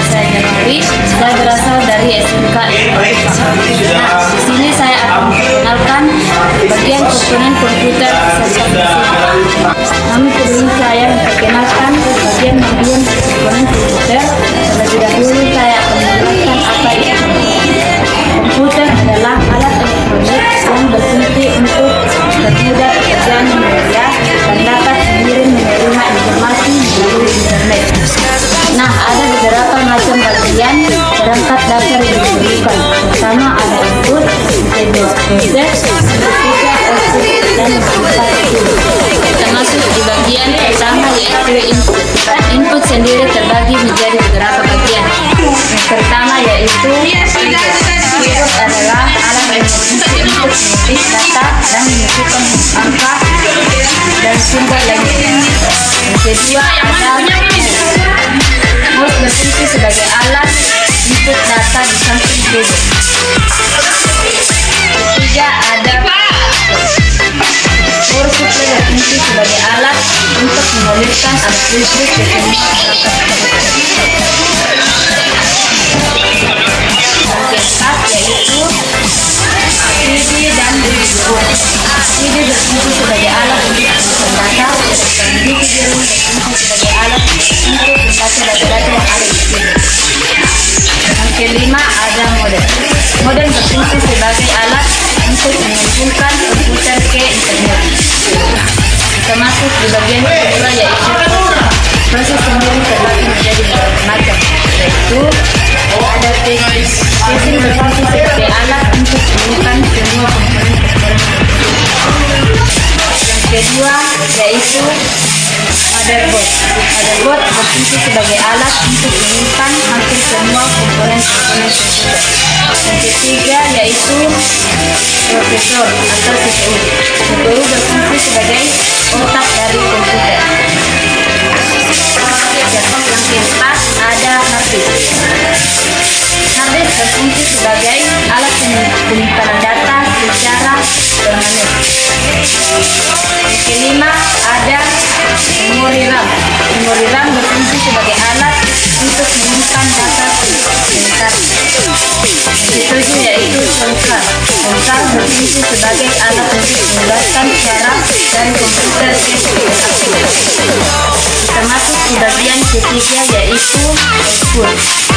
saya Januari. Saya berasal dari SMK. Nah, di sini saya akan memperkenalkan bagian komponen komputer serta mesin. Namun sebelum saya memperkenalkan bagian komponen komputer, terlebih dahulu saya akan menjelaskan apa itu komputer. Adalah alat elektronik yang berfungsi untuk mempermudah pekerjaan manusia dan dapat mengirim menerima informasi melalui internet. Nah, ada beberapa macam bagian perangkat dasar yang diperlukan. Pertama ada input, kedua proses, ketiga output, dan keempat tool. Termasuk di bagian pertama yaitu input. Input sendiri terbagi menjadi beberapa bagian. Yang pertama yaitu keyboard adalah alat yang berfungsi untuk mengetik data dan menentukan angka dan simbol lainnya. Yang kedua ada mouse berfungsi sebagai alat input data di samping keyboard. Ketiga ada power supply berfungsi sebagai alat untuk mengalirkan arus listrik ke semua perangkat. Yang keempat yaitu CD dan DVD. CD berfungsi sebagai alat untuk mengirimkan data, dan DVD berfungsi sebagai alat untuk membaca data-data yang ada di CD. Yang kelima ada modem. Modem berfungsi sebagai alat untuk menghubungkan komputer ke internet. Termasuk di bagian kedua yaitu proses sendiri terbagi menjadi beberapa macam, yaitu ada casing berfungsi sebagai alat untuk menemukan semua komponen. Yang kedua yaitu motherboard. Motherboard berfungsi sebagai alat untuk menyimpan hampir semua komponen komputer. Yang ketiga yaitu prosesor atau CPU. CPU berfungsi sebagai otak dari komputer. Yang keempat ada hard disk. Hard disk berfungsi sebagai alat penyimpanan data secara permanen. Yang kelima ada memori RAM. Memori RAM berfungsi sebagai alat untuk menyimpan data sebentar. Yang ketujuh yaitu sensor. Sensor berfungsi sebagai alat untuk menjelaskan suara dari komputer ke aplikasi. Termasuk di bagian ketiga yaitu output.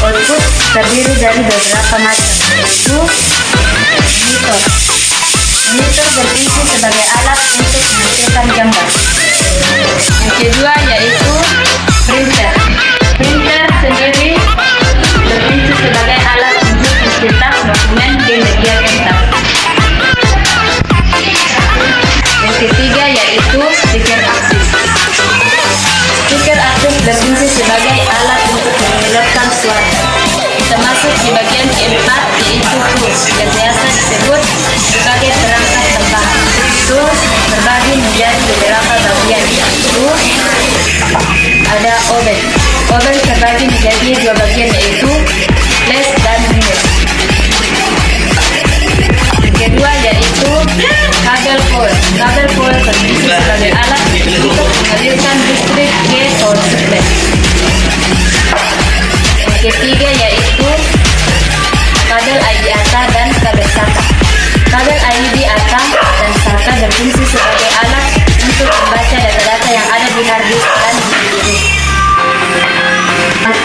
Output terdiri dari beberapa macam, yaitu monitor. Monitor berfungsi sebagai alat untuk menghasilkan gambar. Yang kedua yaitu printer. Printer sendiri berfungsi sebagai alat untuk mencetak dokumen ke media cetak. Yang ketiga yaitu speaker aktif. Speaker aktif berfungsi sebagai alat untuk mengeluarkan suara. Termasuk di bagian keempat yaitu tools, yang biasa disebut sebagai perangkat tambahan. Tools terbagi menjadi beberapa bagian, yaitu ada oven. Oven terbagi menjadi dua bagian yaitu flash dan minute. Yang kedua yaitu kabel power. Kabel power berfungsi sebagai alat untuk mengalirkan listrik ke power supply. Yang ketiga yaitu kabel ID ATA dan kabel SATA. Kabel ID ATA dan SATA berfungsi sebagai alat untuk membaca data-data yang ada di hard disk dan DVD.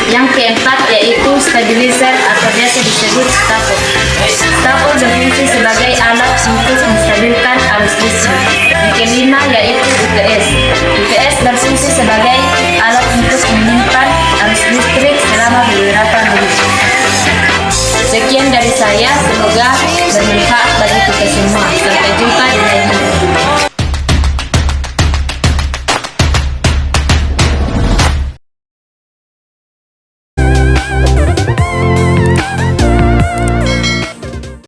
Yang keempat yaitu stabilizer atau biasa disebut stapler. Stapler berfungsi sebagai alat untuk menstabilkan arus listrik. Yang kelima yaitu UPS. UPS berfungsi sebagai alat untuk menyimpan arus listrik selama beberapa menit. Sekian dari saya, semoga bermanfaat